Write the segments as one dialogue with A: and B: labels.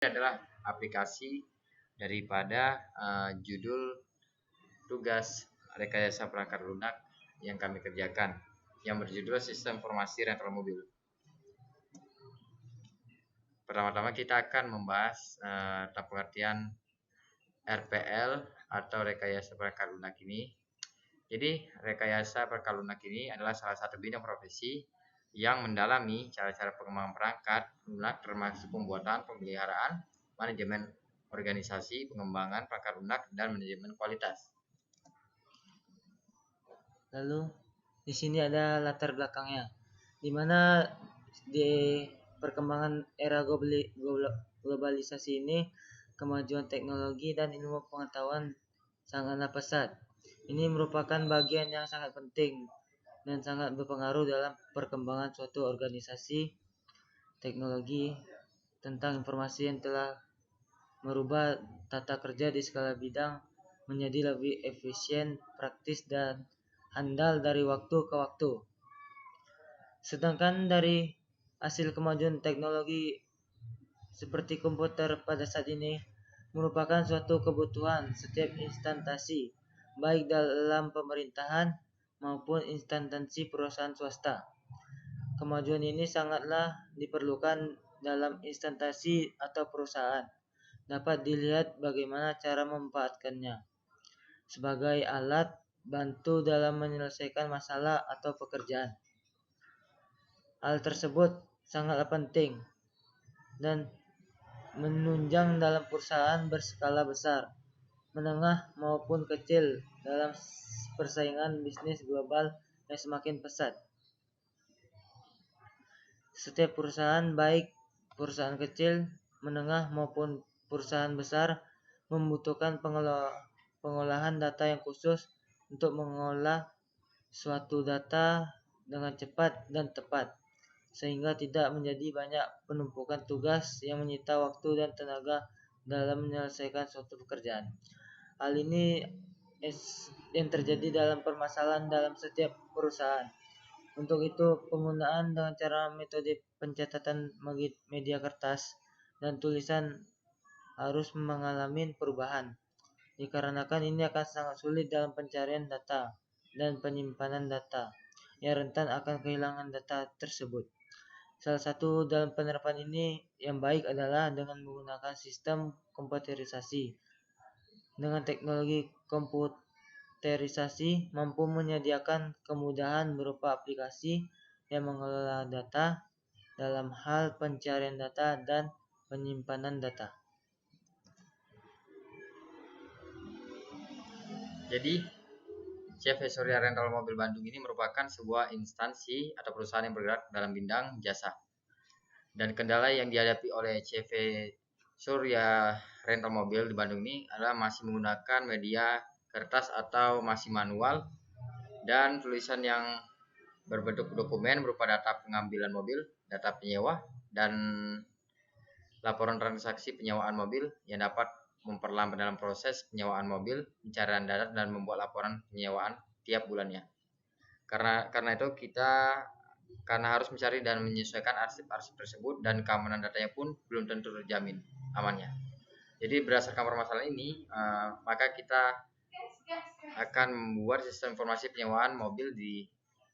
A: adalah aplikasi daripada judul tugas rekayasa perangkat lunak yang kami kerjakan yang berjudul Sistem Informasi Rental Mobil. Pertama-tama kita akan membahas tentang pengertian RPL atau rekayasa perangkat lunak ini. Jadi rekayasa perangkat lunak ini adalah salah satu bidang profesi yang mendalami cara-cara pengembangan perangkat lunak termasuk pembuatan, pemeliharaan, manajemen organisasi, pengembangan perangkat lunak, dan manajemen kualitas.
B: Lalu di sini ada latar belakangnya, di mana di perkembangan era globalisasi ini kemajuan teknologi dan ilmu pengetahuan sangatlah pesat. Ini merupakan bagian yang sangat penting dan sangat berpengaruh dalam perkembangan suatu organisasi. Teknologi tentang informasi yang telah merubah tata kerja di skala bidang menjadi lebih efisien, praktis, dan handal dari waktu ke waktu. Sedangkan dari hasil kemajuan teknologi seperti komputer pada saat ini merupakan suatu kebutuhan setiap instansi, baik dalam pemerintahan maupun instansi perusahaan swasta. Kemajuan ini sangatlah diperlukan dalam instansi atau perusahaan. Dapat dilihat bagaimana cara memanfaatkannya sebagai alat bantu dalam menyelesaikan masalah atau pekerjaan. Hal tersebut sangatlah penting dan menunjang dalam perusahaan berskala besar, menengah maupun kecil dalam persaingan bisnis global yang semakin pesat. Setiap perusahaan, baik perusahaan kecil, menengah maupun perusahaan besar, membutuhkan pengolahan data yang khusus untuk mengolah suatu data dengan cepat dan tepat, sehingga tidak menjadi banyak penumpukan tugas yang menyita waktu dan tenaga dalam menyelesaikan suatu pekerjaan. Hal ini yang terjadi dalam permasalahan dalam setiap perusahaan. Untuk itu, penggunaan dengan cara metode pencatatan media kertas dan tulisan harus mengalami perubahan, dikarenakan ini akan sangat sulit dalam pencarian data dan penyimpanan data yang rentan akan kehilangan data tersebut. Salah satu dalam penerapan ini yang baik adalah dengan menggunakan sistem komputerisasi. Dengan teknologi komputerisasi mampu menyediakan kemudahan berupa aplikasi yang mengelola data dalam hal pencarian data dan penyimpanan data.
A: Jadi, CV Surya Rental Mobil Bandung ini merupakan sebuah instansi atau perusahaan yang bergerak dalam bidang jasa. Dan kendala yang dihadapi oleh CV Surya Rental Mobil di Bandung ini adalah masih menggunakan media kertas atau masih manual, dan tulisan yang berbentuk dokumen berupa data pengambilan mobil, data penyewa, dan laporan transaksi penyewaan mobil yang dapat memperlambat dalam proses penyewaan mobil, pencarian data, dan membuat laporan penyewaan tiap bulannya. Karena itu karena harus mencari dan menyesuaikan arsip-arsip tersebut, dan keamanan datanya pun belum tentu terjamin amannya. Jadi berdasarkan permasalahan ini, maka kita akan membuat sistem informasi penyewaan mobil di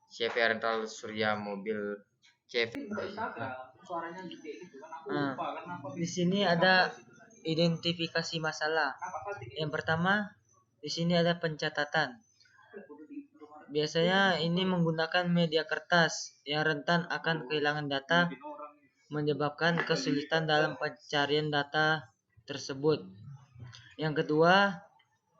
A: CV Rental Surya Mobil CV.
B: Di sini ada identifikasi masalah. Yang pertama, di sini ada pencatatan. Biasanya ini menggunakan media kertas yang rentan akan kehilangan data, menyebabkan kesulitan dalam pencarian data tersebut. Yang kedua,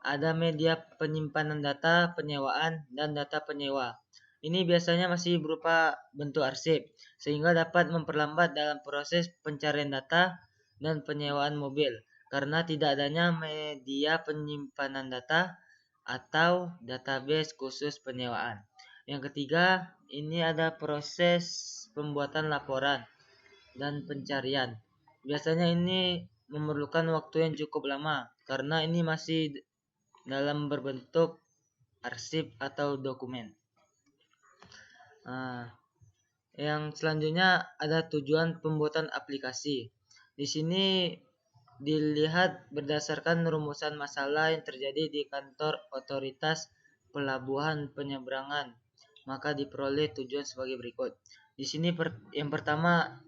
B: ada media penyimpanan data penyewaan dan data penyewa. Ini biasanya masih berupa bentuk arsip, sehingga dapat memperlambat dalam proses pencarian data dan penyewaan mobil, karena tidak adanya media penyimpanan data atau database khusus penyewaan. Yang ketiga, ini ada proses pembuatan laporan dan pencarian. Biasanya ini memerlukan waktu yang cukup lama, karena ini masih dalam berbentuk arsip atau dokumen. Yang selanjutnya ada tujuan pembuatan aplikasi. Di sini dilihat berdasarkan rumusan masalah yang terjadi di kantor otoritas pelabuhan penyeberangan, maka diperoleh tujuan sebagai berikut. Di sini yang pertama,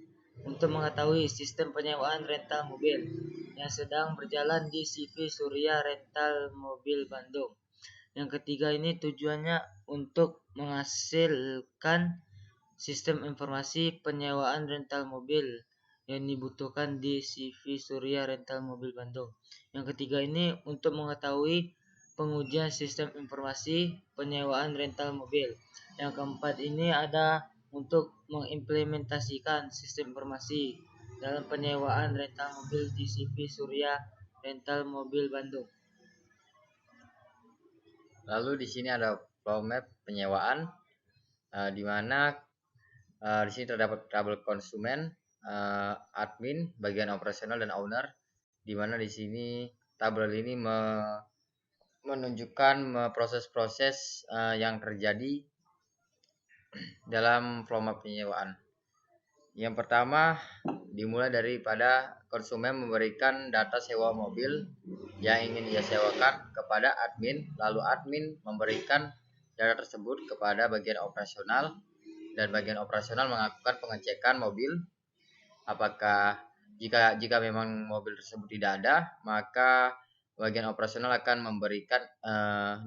B: untuk mengetahui sistem penyewaan rental mobil yang sedang berjalan di CV Surya Rental Mobil Bandung. Yang ketiga ini tujuannya untuk menghasilkan sistem informasi penyewaan rental mobil yang dibutuhkan di CV Surya Rental Mobil Bandung. Yang ketiga ini untuk mengetahui pengujian sistem informasi penyewaan rental mobil. Yang keempat ini ada untuk mengimplementasikan sistem informasi dalam penyewaan rental mobil di CV Surya Rental Mobil Bandung.
A: Lalu di sini ada flow map penyewaan, di mana di sini terdapat tabel konsumen, admin, bagian operasional dan owner, di mana di sini tabel ini menunjukkan proses-proses yang terjadi dalam flow map penyewaan. Yang pertama dimulai daripada konsumen memberikan data sewa mobil yang ingin dia sewakan kepada admin, lalu admin memberikan data tersebut kepada bagian operasional, dan bagian operasional melakukan pengecekan mobil. Apakah jika memang mobil tersebut tidak ada, maka bagian operasional akan memberikan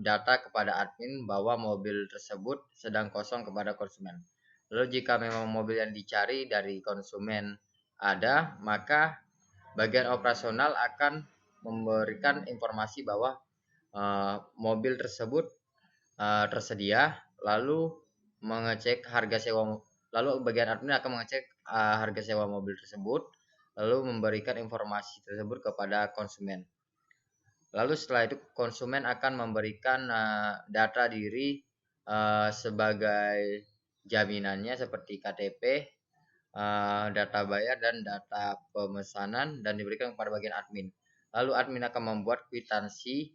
A: data kepada admin bahwa mobil tersebut sedang kosong kepada konsumen. Lalu jika memang mobil yang dicari dari konsumen ada, maka bagian operasional akan memberikan informasi bahwa mobil tersebut tersedia, lalu mengecek harga sewa. Lalu bagian admin akan mengecek harga sewa mobil tersebut, lalu memberikan informasi tersebut kepada konsumen. Lalu setelah itu konsumen akan memberikan data diri sebagai jaminannya seperti KTP, data bayar dan data pemesanan, dan diberikan kepada bagian admin. Lalu admin akan membuat kwitansi.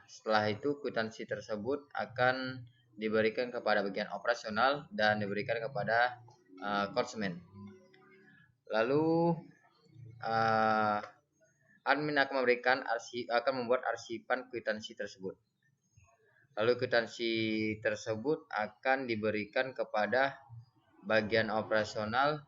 A: Setelah itu kwitansi tersebut akan diberikan kepada bagian operasional dan diberikan kepada konsumen. Lalu admin akan membuat arsipan kwitansi tersebut. Lalu kwitansi tersebut akan diberikan kepada bagian operasional,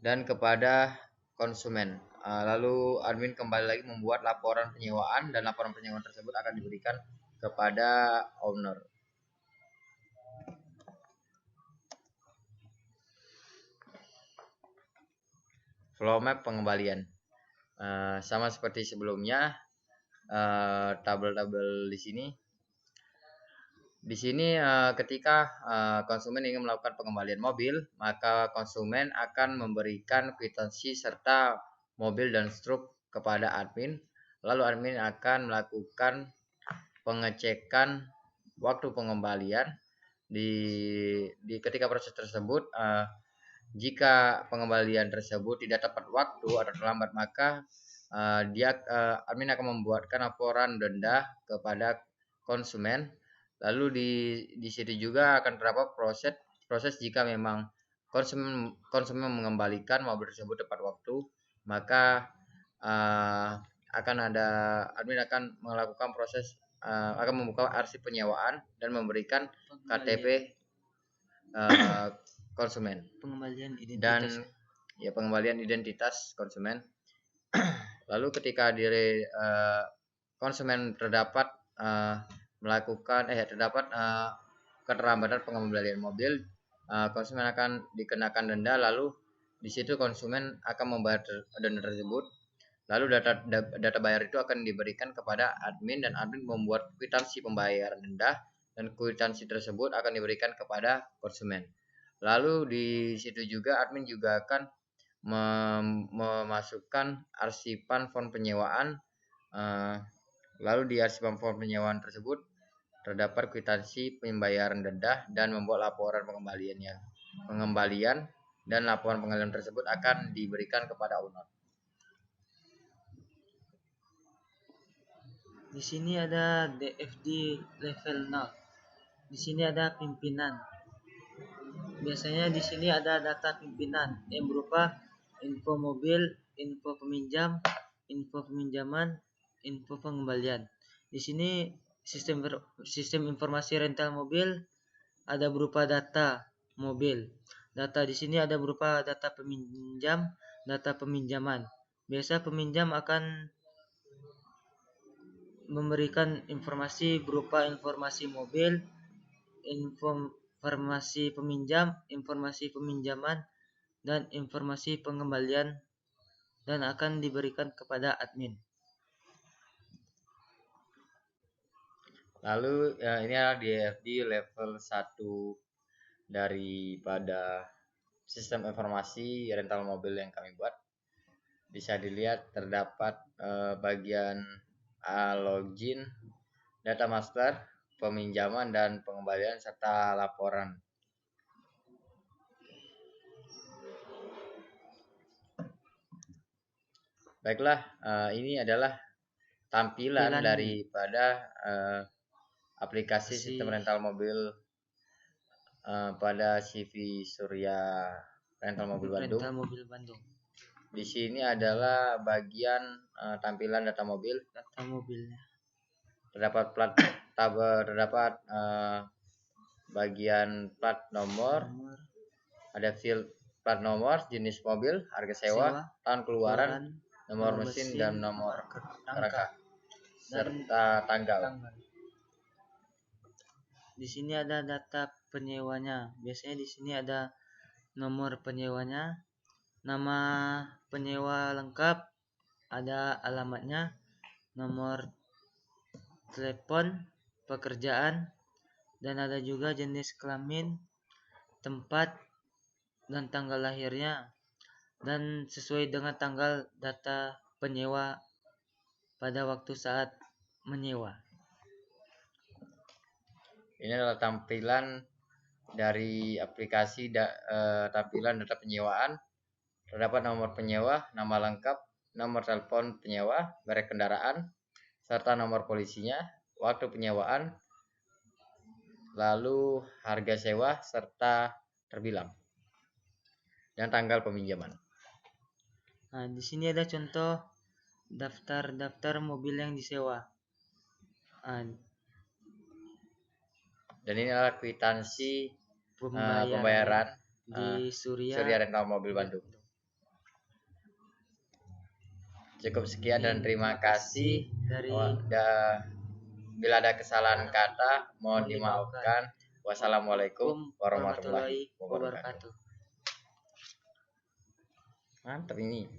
A: dan kepada konsumen. Lalu admin kembali lagi membuat laporan penyewaan, dan laporan penyewaan tersebut akan diberikan kepada owner. Flow map pengembalian, sama seperti sebelumnya, tabel-tabel di sini. Di sini ketika konsumen ingin melakukan pengembalian mobil, maka konsumen akan memberikan kwitansi serta mobil dan struk kepada admin. Lalu admin akan melakukan pengecekan waktu pengembalian. Di ketika proses tersebut, jika pengembalian tersebut tidak tepat waktu atau terlambat, maka admin akan membuatkan laporan denda kepada konsumen. Lalu di situ juga akan terdapat proses jika memang konsumen mengembalikan mobil tersebut tepat waktu, maka admin akan melakukan proses, akan membuka arsip penyewaan dan memberikan KTP konsumen
B: Pengembalian identitas.
A: Dan pengembalian identitas konsumen. Lalu ketika konsumen terdapat keterlambatan pengembalian mobil, konsumen akan dikenakan denda. Lalu di situ konsumen akan membayar denda tersebut. Lalu data bayar itu akan diberikan kepada admin, dan admin membuat kwitansi pembayaran denda, dan kwitansi tersebut akan diberikan kepada konsumen. Lalu di situ juga admin juga akan memasukkan arsipan form penyewaan. Lalu di arsipan form penyewaan tersebut terdapat kwitansi pembayaran denda dan membuat laporan pengembalian, dan laporan pengembalian tersebut akan diberikan kepada owner.
B: Di sini ada DFD level 0. Di sini ada pimpinan. Biasanya di sini ada data pimpinan yang berupa info mobil, info peminjam, info peminjaman, info pengembalian. Di sini sistem informasi rental mobil ada berupa data mobil. Data di sini ada berupa data peminjam, data peminjaman. Biasa peminjam akan memberikan informasi berupa informasi mobil, informasi peminjam, informasi peminjaman, dan informasi pengembalian, dan akan diberikan kepada admin.
A: Lalu ini adalah DFD level 1 daripada sistem informasi rental mobil yang kami buat. Bisa dilihat terdapat bagian login, data master, peminjaman dan pengembalian serta laporan. Baiklah, ini adalah tampilan daripada aplikasi sistem rental mobil pada CV Surya Rental Mobil Bandung. Di sini adalah bagian tampilan data mobil.
B: Data mobilnya.
A: Terdapat bagian plat nomor, ada field plat nomor, jenis mobil, harga sewa, tahun keluaran, nomor mesin dan nomor rangka, serta tanggal.
B: Di sini ada data penyewanya. Biasanya di sini ada nomor penyewanya, nama penyewa lengkap, ada alamatnya, nomor telepon, pekerjaan, dan ada juga jenis kelamin, tempat, dan tanggal lahirnya, dan sesuai dengan tanggal data penyewa pada waktu saat menyewa.
A: Ini adalah tampilan dari aplikasi tampilan data penyewaan. Terdapat nomor penyewa, nama lengkap, nomor telepon penyewa, merek kendaraan, serta nomor polisinya, waktu penyewaan, lalu harga sewa serta terbilang, dan tanggal peminjaman.
B: Nah, di sini ada contoh daftar mobil yang disewa.
A: Dan ini adalah kwitansi pembayaran
B: di Surya
A: Rental Mobil Bandung. Cukup sekian dan terima kasih. Bila ada kesalahan kata, mohon dimaafkan. Wassalamualaikum warahmatullahi wabarakatuh. Mantap ini.